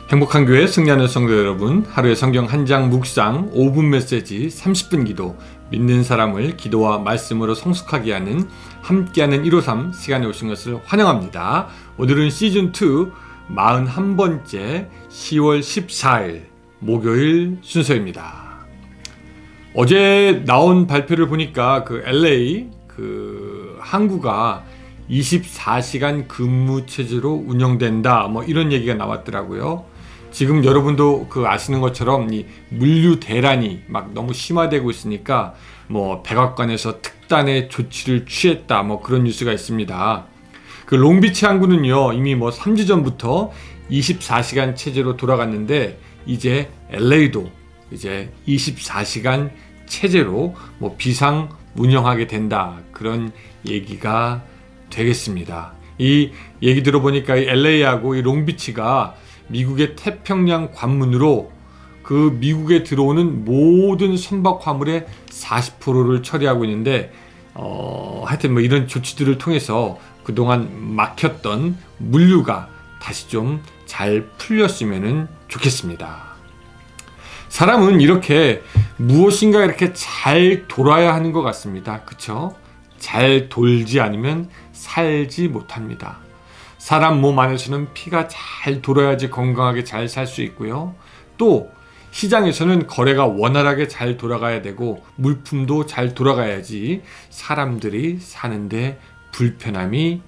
행복한 교회 승리하는 성도 여러분, 하루의 성경 한 장 묵상 5분 메시지 30분 기도, 믿는 사람을 기도와 말씀으로 성숙하게 하는 함께하는 153 시간에 오신 것을 환영합니다. 오늘은 시즌2 41번째 10월 14일 목요일 순서입니다. 어제 나온 발표를 보니까 LA 항구가 24시간 근무 체제로 운영된다, 이런 얘기가 나왔더라고요. 지금 여러분도 아시는 것처럼 이 물류 대란이 막 너무 심화되고 있으니까 백악관에서 특단의 조치를 취했다, 그런 뉴스가 있습니다. 롱비치 항구는요, 이미 3주 전부터 24시간 체제로 돌아갔는데, 이제 LA도 이제 24시간 체제로 비상 운영하게 된다, 그런 얘기가 되겠습니다. 이 얘기 들어보니까 이 LA하고 이 롱비치가 미국의 태평양 관문으로 미국에 들어오는 모든 선박 화물의 40%를 처리하고 있는데, 하여튼 이런 조치들을 통해서 그동안 막혔던 물류가 다시 좀 잘 풀렸으면 좋겠습니다. 사람은 이렇게 무엇인가 이렇게 잘 돌아야 하는 것 같습니다. 그쵸? 잘 돌지 않으면 살지 못합니다. 사람 몸 안에서는 피가 잘 돌아야지 건강하게 잘 살 수 있고요. 또 시장에서는 거래가 원활하게 잘 돌아가야 되고 물품도 잘 돌아가야지 사람들이 사는데 불편함이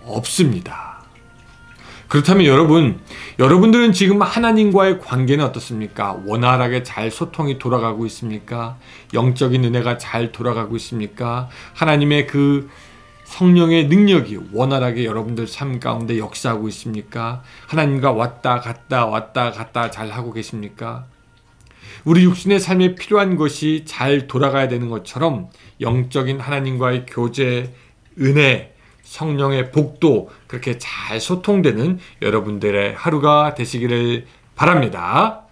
없습니다. 그렇다면 여러분들은 지금 하나님과의 관계는 어떻습니까? 원활하게 잘 소통이 돌아가고 있습니까? 영적인 은혜가 잘 돌아가고 있습니까? 하나님의 성령의 능력이 원활하게 여러분들 삶 가운데 역사하고 있습니까? 하나님과 왔다 갔다 잘 하고 계십니까? 우리 육신의 삶에 필요한 것이 잘 돌아가야 되는 것처럼 영적인 하나님과의 교제, 은혜, 성령의 복도 그렇게 잘 소통되는 여러분들의 하루가 되시기를 바랍니다.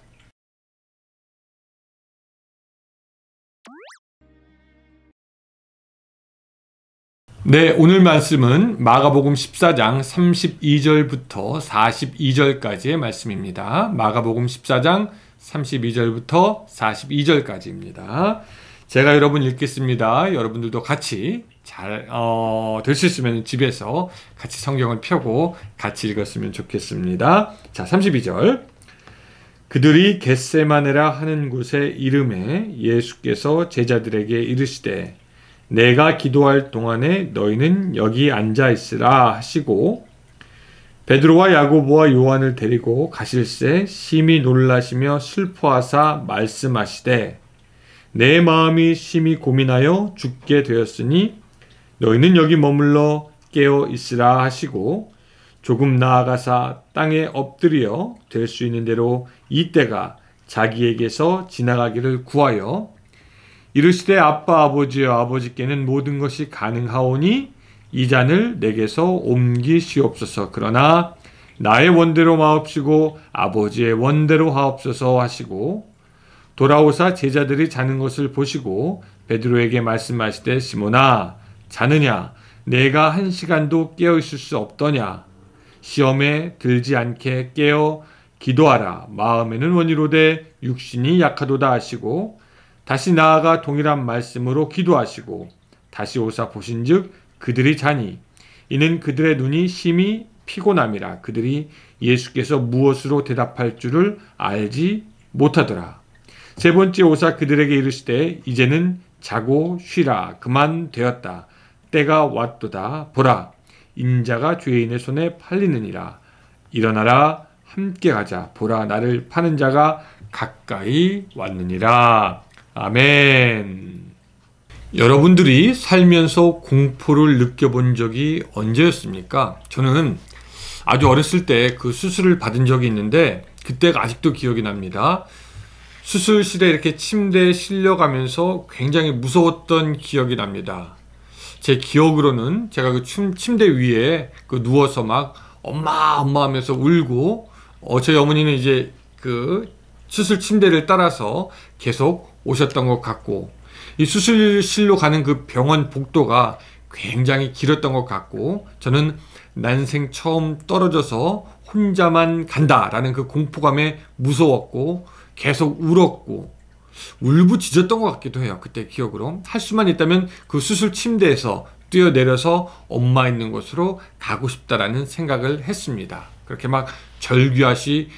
네, 오늘 말씀은 마가복음 14장 32절부터 42절까지의 말씀입니다. 마가복음 14장 32절부터 42절까지입니다. 제가 여러분 읽겠습니다. 여러분들도 같이 잘 될 수 있으면 집에서 같이 성경을 펴고 같이 읽었으면 좋겠습니다. 자, 32절. 그들이 겟세마네라 하는 곳에 이름에 예수께서 제자들에게 이르시되 내가 기도할 동안에 너희는 여기 앉아 있으라 하시고 베드로와 야고보와 요한을 데리고 가실새 심히 놀라시며 슬퍼하사 말씀하시되 내 마음이 심히 고민하여 죽게 되었으니 너희는 여기 머물러 깨어 있으라 하시고 조금 나아가사 땅에 엎드려 될 수 있는 대로 이때가 자기에게서 지나가기를 구하여 이르시되 아빠 아버지여 아버지께는 모든 것이 가능하오니 이 잔을 내게서 옮기시옵소서. 그러나 나의 원대로 마옵시고 아버지의 원대로 하옵소서 하시고 돌아오사 제자들이 자는 것을 보시고 베드로에게 말씀하시되 시몬아 자느냐 내가 1시간도 깨어 있을 수 없더냐 시험에 들지 않게 깨어 기도하라 마음에는 원이로되 육신이 약하도다 하시고 다시 나아가 동일한 말씀으로 기도하시고 다시 오사 보신즉 그들이 자니 이는 그들의 눈이 심히 피곤함이라 그들이 예수께서 무엇으로 대답할 줄을 알지 못하더라. 세 번째 오사 그들에게 이르시되 이제는 자고 쉬라 그만 되었다. 때가 왔도다. 보라 인자가 죄인의 손에 팔리느니라. 일어나라 함께 가자. 보라 나를 파는 자가 가까이 왔느니라. 아멘. 여러분들이 살면서 공포를 느껴본 적이 언제였습니까? 저는 아주 어렸을 때 수술을 받은 적이 있는데 그때가 아직도 기억이 납니다. 수술실에 이렇게 침대에 실려가면서 굉장히 무서웠던 기억이 납니다. 제 기억으로는 제가 침대 위에 누워서 막 엄마 하면서 울고 저희 어머니는 이제 수술 침대를 따라서 계속 오셨던 것 같고 이 수술실로 가는 병원 복도가 굉장히 길었던 것 같고 저는 난생 처음 떨어져서 혼자만 간다라는 그 공포감에 무서웠고 계속 울었고 울부짖었던 것 같기도 해요. 그때 기억으로. 할 수만 있다면 그 수술 침대에서 뛰어내려서 엄마 있는 곳으로 가고 싶다라는 생각을 했습니다. 그렇게 막 절규하듯이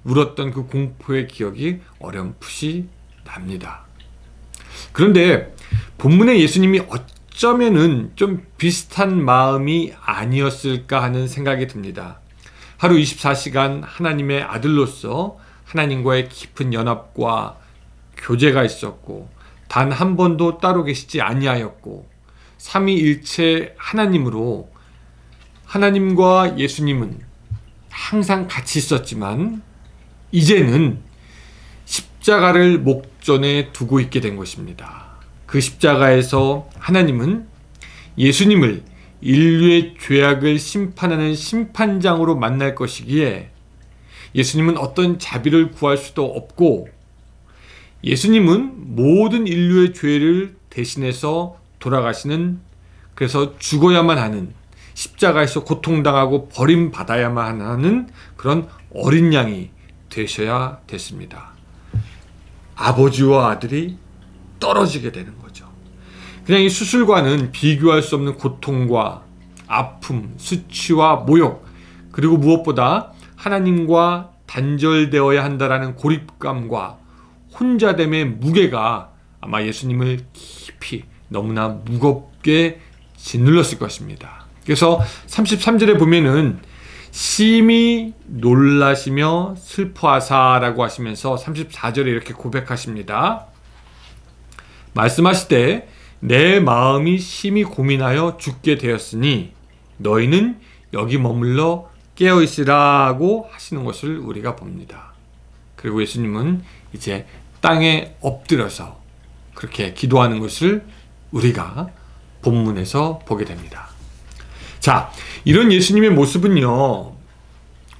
울었던 그 공포의 기억이 어렴풋이 납니다. 그런데 본문의 예수님이 어쩌면은 좀 비슷한 마음이 아니었을까 하는 생각이 듭니다. 하루 24시간 하나님의 아들로서 하나님과의 깊은 연합과 교제가 있었고 단 한 번도 따로 계시지 아니하였고 삼위일체 하나님으로 하나님과 예수님은 항상 같이 있었지만 이제는 십자가를 목전에 두고 있게 된 것입니다. 그 십자가에서 하나님은 예수님을 인류의 죄악을 심판하는 심판장으로 만날 것이기에 예수님은 어떤 자비를 구할 수도 없고 예수님은 모든 인류의 죄를 대신해서 돌아가시는, 그래서 죽어야만 하는, 십자가에서 고통당하고 버림받아야만 하는 그런 어린 양이 되셔야 됐습니다. 아버지와 아들이 떨어지게 되는 거죠. 그냥 이 수술과는 비교할 수 없는 고통과 아픔, 수치와 모욕, 그리고 무엇보다 하나님과 단절되어야 한다라는 고립감과 혼자됨의 무게가 아마 예수님을 깊이 너무나 무겁게 짓눌렀을 것입니다. 그래서 33절에 보면은 심히 놀라시며 슬퍼하사라고 하시면서 34절에 이렇게 고백하십니다. 말씀하시되 내 마음이 심히 고민하여 죽게 되었으니 너희는 여기 머물러 깨어있으라고 하시는 것을 우리가 봅니다. 그리고 예수님은 이제 땅에 엎드려서 그렇게 기도하는 것을 우리가 본문에서 보게 됩니다. 자, 이런 예수님의 모습은요,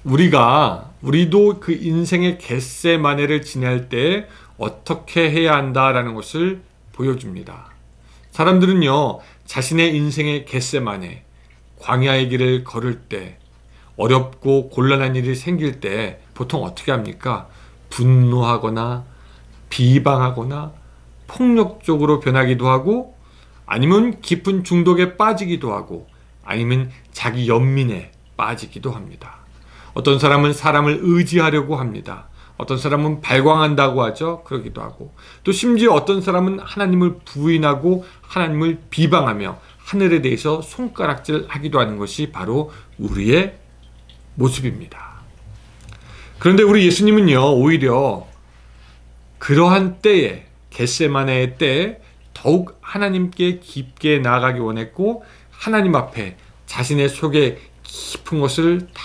우리도 그 인생의 겟세마네를 지날 때 어떻게 해야 한다라는 것을 보여줍니다. 사람들은요, 자신의 인생의 겟세마네, 광야의 길을 걸을 때, 어렵고 곤란한 일이 생길 때 보통 어떻게 합니까? 분노하거나 비방하거나 폭력적으로 변하기도 하고, 아니면 깊은 중독에 빠지기도 하고, 아니면 자기 연민에 빠지기도 합니다. 어떤 사람은 사람을 의지하려고 합니다. 어떤 사람은 발광한다고 하죠. 그러기도 하고, 또 심지어 어떤 사람은 하나님을 부인하고 하나님을 비방하며 하늘에 대해서 손가락질하기도 하는 것이 바로 우리의 모습입니다. 그런데 우리 예수님은요, 오히려 그러한 때에, 겟세마네의 때에 더욱 하나님께 깊게 나아가기 원했고, 하나님 앞에 자신의 속에 깊은 것을 다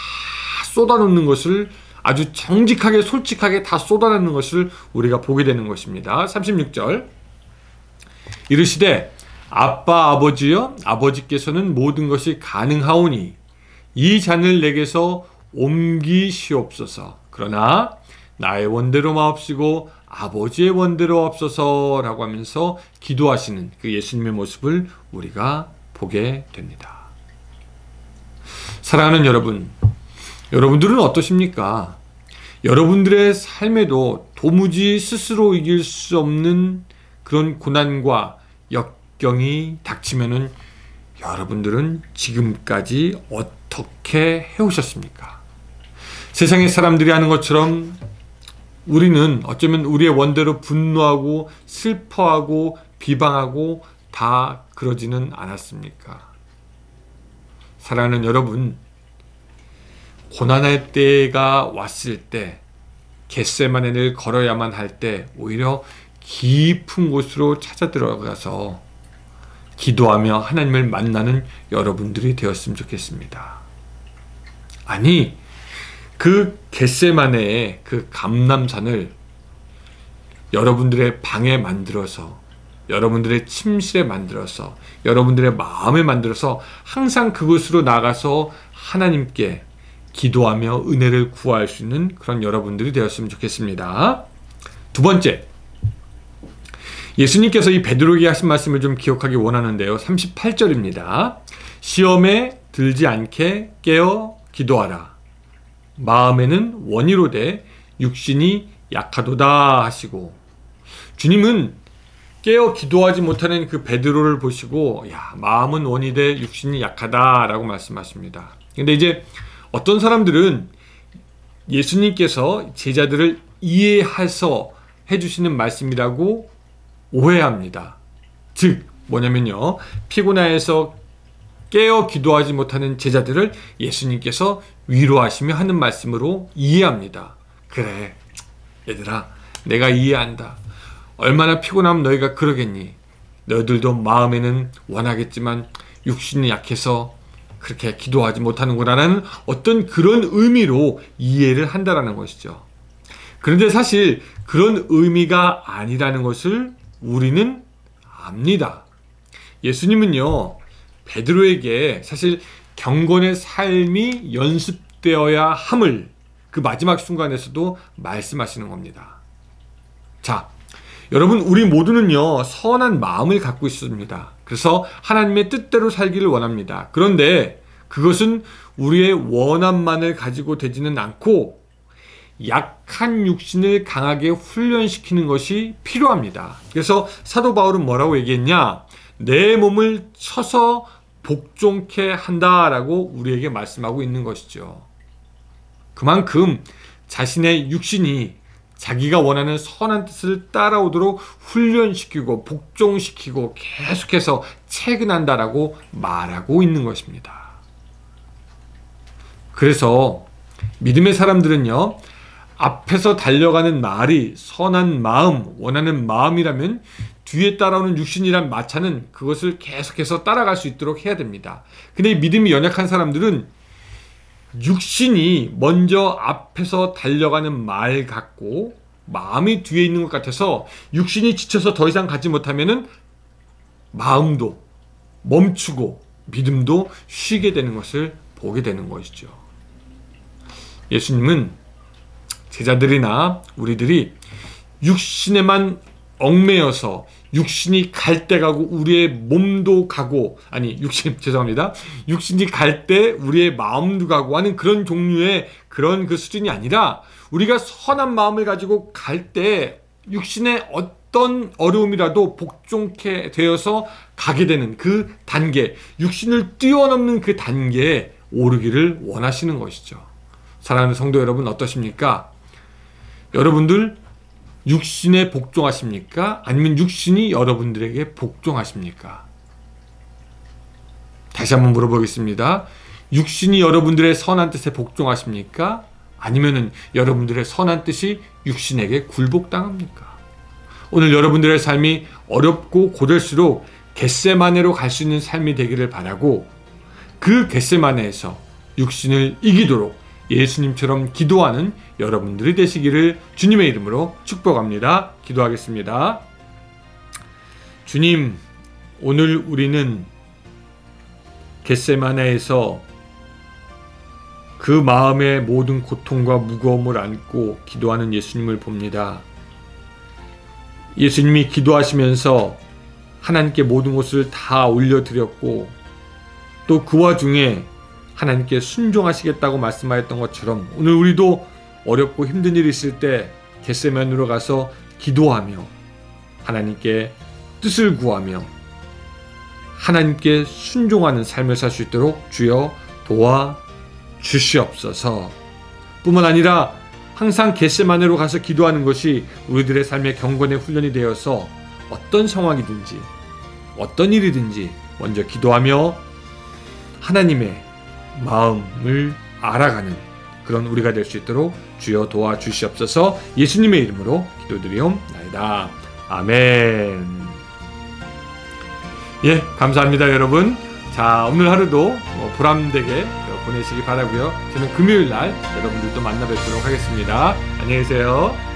쏟아놓는 것을, 아주 정직하게 솔직하게 다 쏟아내는 것을 우리가 보게 되는 것입니다. 36절 이르시되 아빠 아버지여, 아버지께서는 모든 것이 가능하오니 이 잔을 내게서 옮기시옵소서. 그러나 나의 원대로 마옵시고 아버지의 원대로 없어서라고 하면서 기도하시는 그 예수님의 모습을 우리가 보게 됩니다. 사랑하는 여러분, 여러분들은 어떠십니까? 여러분들의 삶에도 도무지 스스로 이길 수 없는 그런 고난과 역경이 닥치면은 여러분들은 지금까지 어떻게 해오셨습니까? 세상의 사람들이 하는 것처럼 우리는 어쩌면 우리의 원대로 분노하고 슬퍼하고 비방하고 다 그러지는 않았습니까? 사랑하는 여러분, 고난의 때가 왔을 때, 겟세마네를 걸어야만 할 때 오히려 깊은 곳으로 찾아 들어가서 기도하며 하나님을 만나는 여러분들이 되었으면 좋겠습니다. 아니, 그 겟세마네의 그 감람산을 여러분들의 방에 만들어서, 여러분들의 침실에 만들어서, 여러분들의 마음에 만들어서 항상 그곳으로 나가서 하나님께 기도하며 은혜를 구할 수 있는 그런 여러분들이 되었으면 좋겠습니다. 두 번째, 예수님께서 이 베드로에게 하신 말씀을 좀 기억하기 원하는데요. 38절입니다. 시험에 들지 않게 깨어 기도하라. 마음에는 원이로되 육신이 약하도다 하시고, 주님은 깨어 기도하지 못하는 그 베드로를 보시고 야, 마음은 원이되 육신이 약하다라고 말씀하십니다. 근데 이제 어떤 사람들은 예수님께서 제자들을 이해해서 해주시는 말씀이라고 오해합니다. 즉 뭐냐면요, 피곤해서 깨어 기도하지 못하는 제자들을 예수님께서 위로하시며 하는 말씀으로 이해합니다. 그래 얘들아, 내가 이해한다. 얼마나 피곤하면 너희가 그러겠니? 너희들도 마음에는 원하겠지만 육신이 약해서 그렇게 기도하지 못하는구나라는 어떤 그런 의미로 이해를 한다라는 것이죠. 그런데 사실 그런 의미가 아니라는 것을 우리는 압니다. 예수님은요, 베드로에게 사실 경건의 삶이 연습되어야 함을 그 마지막 순간에서도 말씀하시는 겁니다. 자, 여러분, 우리 모두는요 선한 마음을 갖고 있습니다. 그래서 하나님의 뜻대로 살기를 원합니다. 그런데 그것은 우리의 원함만을 가지고 되지는 않고 약한 육신을 강하게 훈련시키는 것이 필요합니다. 그래서 사도 바울은 뭐라고 얘기했냐? 내 몸을 쳐서 복종케 한다라고 우리에게 말씀하고 있는 것이죠. 그만큼 자신의 육신이 자기가 원하는 선한 뜻을 따라오도록 훈련시키고 복종시키고 계속해서 체근한다라고 말하고 있는 것입니다. 그래서 믿음의 사람들은요, 앞에서 달려가는 말이 선한 마음, 원하는 마음이라면 뒤에 따라오는 육신이란 마차는 그것을 계속해서 따라갈 수 있도록 해야 됩니다. 근데 믿음이 연약한 사람들은 육신이 먼저 앞에서 달려가는 말 같고 마음이 뒤에 있는 것 같아서 육신이 지쳐서 더 이상 가지 못하면은 마음도 멈추고 믿음도 쉬게 되는 것을 보게 되는 것이죠. 예수님은 제자들이나 우리들이 육신에만 얽매여서 육신이 갈 때 가고 우리의 몸도 가고, 아니 육신이 갈 때 우리의 마음도 가고 하는 그런 종류의 그런 그 수준이 아니라, 우리가 선한 마음을 가지고 갈 때 육신의 어떤 어려움이라도 복종케 되어서 가게 되는 그 단계, 육신을 뛰어넘는 그 단계에 오르기를 원하시는 것이죠. 사랑하는 성도 여러분, 어떠십니까? 여러분들 육신에 복종하십니까? 아니면 육신이 여러분들에게 복종하십니까? 다시 한번 물어보겠습니다. 육신이 여러분들의 선한 뜻에 복종하십니까? 아니면은 여러분들의 선한 뜻이 육신에게 굴복당합니까? 오늘 여러분들의 삶이 어렵고 고될수록 겟세마네로 갈 수 있는 삶이 되기를 바라고, 그 겟세마네에서 육신을 이기도록 예수님처럼 기도하는 여러분들이 되시기를 주님의 이름으로 축복합니다. 기도하겠습니다. 주님, 오늘 우리는 겟세마네에서 그 마음의 모든 고통과 무거움을 안고 기도하는 예수님을 봅니다. 예수님이 기도하시면서 하나님께 모든 것을 다 올려드렸고, 또 그 와중에 하나님께 순종하시겠다고 말씀하였던 것처럼 오늘 우리도 어렵고 힘든 일이 있을 때 겟세마네로 가서 기도하며 하나님께 뜻을 구하며 하나님께 순종하는 삶을 살 수 있도록 주여 도와 주시옵소서. 뿐만 아니라 항상 겟세마네로 가서 기도하는 것이 우리들의 삶의 경건의 훈련이 되어서 어떤 상황이든지 어떤 일이든지 먼저 기도하며 하나님의 마음을 알아가는 그런 우리가 될 수 있도록 주여 도와주시옵소서. 예수님의 이름으로 기도드리옵나이다. 아멘. 예, 감사합니다 여러분. 자, 오늘 하루도 보람되게 보내시기 바라고요. 저는 금요일날 여러분들도 만나 뵙도록 하겠습니다. 안녕히 계세요.